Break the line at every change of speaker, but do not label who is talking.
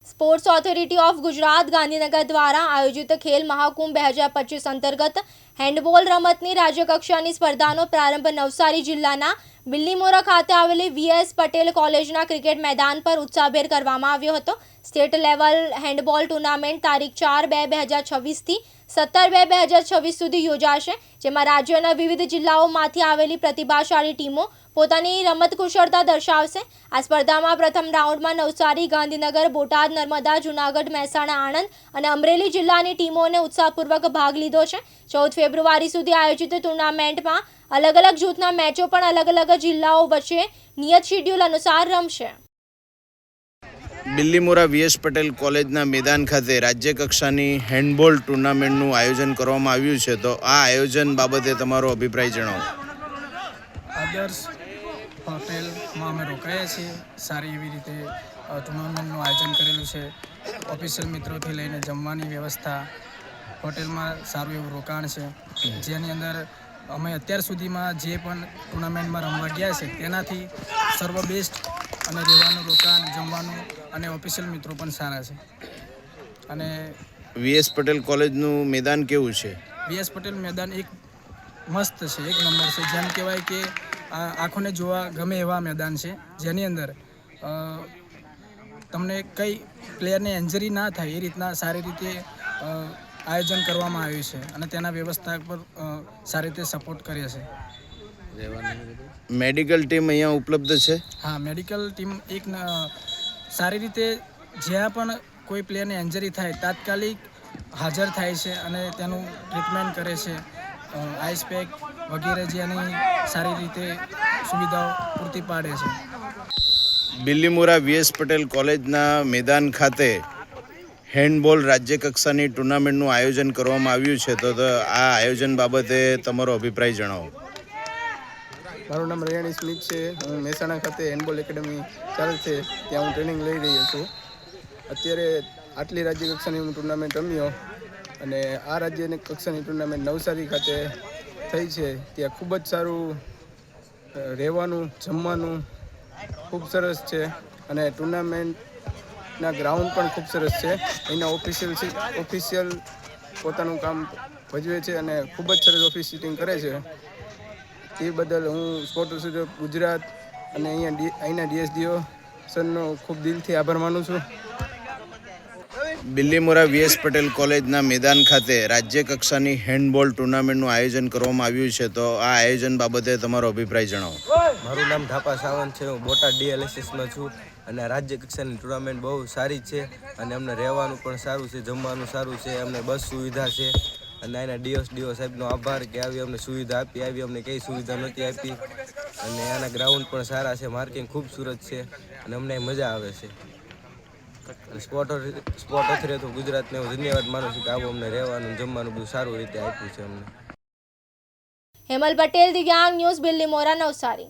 Sports authority of Gujarat Gandhinagar દ્વારા આયોજિત ખેલ મહાકુંભ 2025 અંતર્ગત હેન્ડબોલ રમતની રાજ્યકક્ષાની સ્પર્ધાનો પ્રારંભ નવસારી જિલ્લાના બિલ્લીમોરા ખાતે આવેલી વીએસ પટેલ કોલેજના ક્રિકેટ મેદાન પર ઉત્સાહભેર કરવામાં આવ્યો હતો। સ્ટેટ લેવલ હેન્ડબોલ ટુર્નામેન્ટ તારીખ 4/2/2026થી 17/2/2026 સુધી યોજાશે, જેમાં રાજ્યના વિવિધ જિલ્લાઓમાંથી આવેલી પ્રતિભાશાળી ટીમો પોતાની રમત કુશળતા દર્શાવશે। આ સ્પર્ધામાં પ્રથમ રાઉન્ડમાં નવસારી, ગાંધીનગર, બોટાદ, નર્મદા, જૂનાગઢ, મહેસાણા, આણંદ અને અમરેલી જિલ્લાની ટીમોને ઉત્સાહપૂર્વક ભાગ લીધો છે। 14 ફેબ્રુઆરી સુધી આયોજિત ટુર્નામેન્ટમાં અલગ અલગ જૂથના મેચો પણ અલગ અલગ જિલ્લાઓ વચ્ચે નિયત શેડ્યુલ અનુસાર રમશે।
બિલ્લીમોરા વીએસ પટેલ કોલેજના મેદાન ખાતે રાજ્ય કક્ષાની હેન્ડબોલ ટુર્નામેન્ટનું આયોજન કરવામાં આવ્યું છે, તો આ આયોજન બાબતે તમારો અભિપ્રાય જણાવો।
આદર્શ હોટેલમાં અમે રોકાયા છીએ। સારી એવી રીતે ટુર્નામેન્ટનું આયોજન કરેલું છે। ઓફિશિયલ મિત્રોથી લઈને જમવાની વ્યવસ્થા, હોટેલમાં સારું એવું રોકાણ છે, જેની અંદર અમે અત્યાર સુધીમાં જે પણ ટુર્નામેન્ટમાં રમવા ગયા છે તેનાથી સર્વ બેસ્ટ, અને રહેવાનું રોકાણ, જમવાનું અને ઓફિશિયલ મિત્રો પણ સારા છે। અને
વીએસ પટેલ કોલેજનું મેદાન કેવું છે?
વીએસ પટેલ મેદાન એક મસ્ત છે, એક નંબર છે, જેમ કહેવાય કે આંખોને જોવા ગમે એવા મેદાન છે, જેની અંદર તમને કઈ પ્લેયરને ઇન્જરી ના થાય એ રીતના સારી રીતે આયોજન કરવામાં આવ્યું છે, અને તેના વ્યવસ્થા પર સારી રીતે સપોર્ટ કરે છે।
મેડિકલ ટીમ અહીંયા ઉપલબ્ધ છે?
હા, મેડિકલ ટીમ એક સારી રીતે જ્યાં પણ કોઈ પ્લેયરને ઇન્જરી થાય તાત્કાલિક હાજર થાય છે અને તેનું ટ્રીટમેન્ટ કરે છે। આઈસ પેક વગેરે જેની સારી રીતે સુવિધાઓ પૂરતી પાડે છે।
બિલ્લીમોરા વીએસ પટેલ કોલેજના મેદાન ખાતે હેન્ડબોલ રાજ્ય કક્ષાની ટુર્નામેન્ટનું આયોજન કરવામાં આવ્યું છે, તો આ આયોજન બાબતે તમારો અભિપ્રાય જણાવો।
મારું નામ રેયાણી સ્મિત છે। હું મહેસાણા ખાતે હેન્ડબોલ એકેડમી ચાલે છે ત્યાં હું ટ્રેનિંગ લઈ રહ્યો છું। અત્યારે આટલી રાજ્ય કક્ષાની હું ટુર્નામેન્ટ રમ્યો, અને આ રાજ્ય કક્ષાની ટુર્નામેન્ટ નવસારી ખાતે થઈ છે। ત્યાં ખૂબ જ સારું રહેવાનું, જમવાનું ખૂબ સરસ છે, અને ટુર્નામેન્ટના ગ્રાઉન્ડ પણ ખૂબ સરસ છે। એના ઓફિશિયલ પોતાનું કામ ભજવે છે અને ખૂબ જ સરસ ઓફિશિયલિંગ કરે છે। એ બદલ હું સ્પોર્ટ ઓથોરિટી ઓફ ગુજરાત અને અહીંના ડીએસડીઓ સરનો ખૂબ દિલથી આભાર માનું છું।
બિલ્લીમોરા વીએસ પટેલ કોલેજના મેદાન ખાતે રાજ્ય કક્ષાની હેન્ડબોલ ટુર્નામેન્ટનું આયોજન કરવામાં આવ્યું છે, તો આ આયોજન બાબતે તમારો અભિપ્રાય જણાવો।
મારું નામ ધાપા સાવંત છે। હું બોટાદ ડીએલએસએસમાં છું, અને રાજ્ય કક્ષાની ટુર્નામેન્ટ બહુ સારી છે, અને અમને રહેવાનું પણ સારું છે, જમવાનું સારું છે, અમને બસ સુવિધા છે, અને એના ડીઓ સાહેબનો આભાર કે આવી અમને સુવિધા આપી, આવી અમને કઈ સુવિધા નહોતી આપી, અને આના ગ્રાઉન્ડ પણ સારા છે, માર્કિંગ ખૂબસૂરત છે, અને અમને મજા આવે છે। સ્પોર્ટ ઓથોરિટી ઓફ ગુજરાતને હું ધન્યવાદ માનું છું કે આવું અમને રહેવાનું, જમવાનું બધું સારું રીતે આપ્યું છે અમને।
હેમલ પટેલ, દિવ્યાંગ ન્યૂઝ, બિલ્લીમોરા, નવસારી।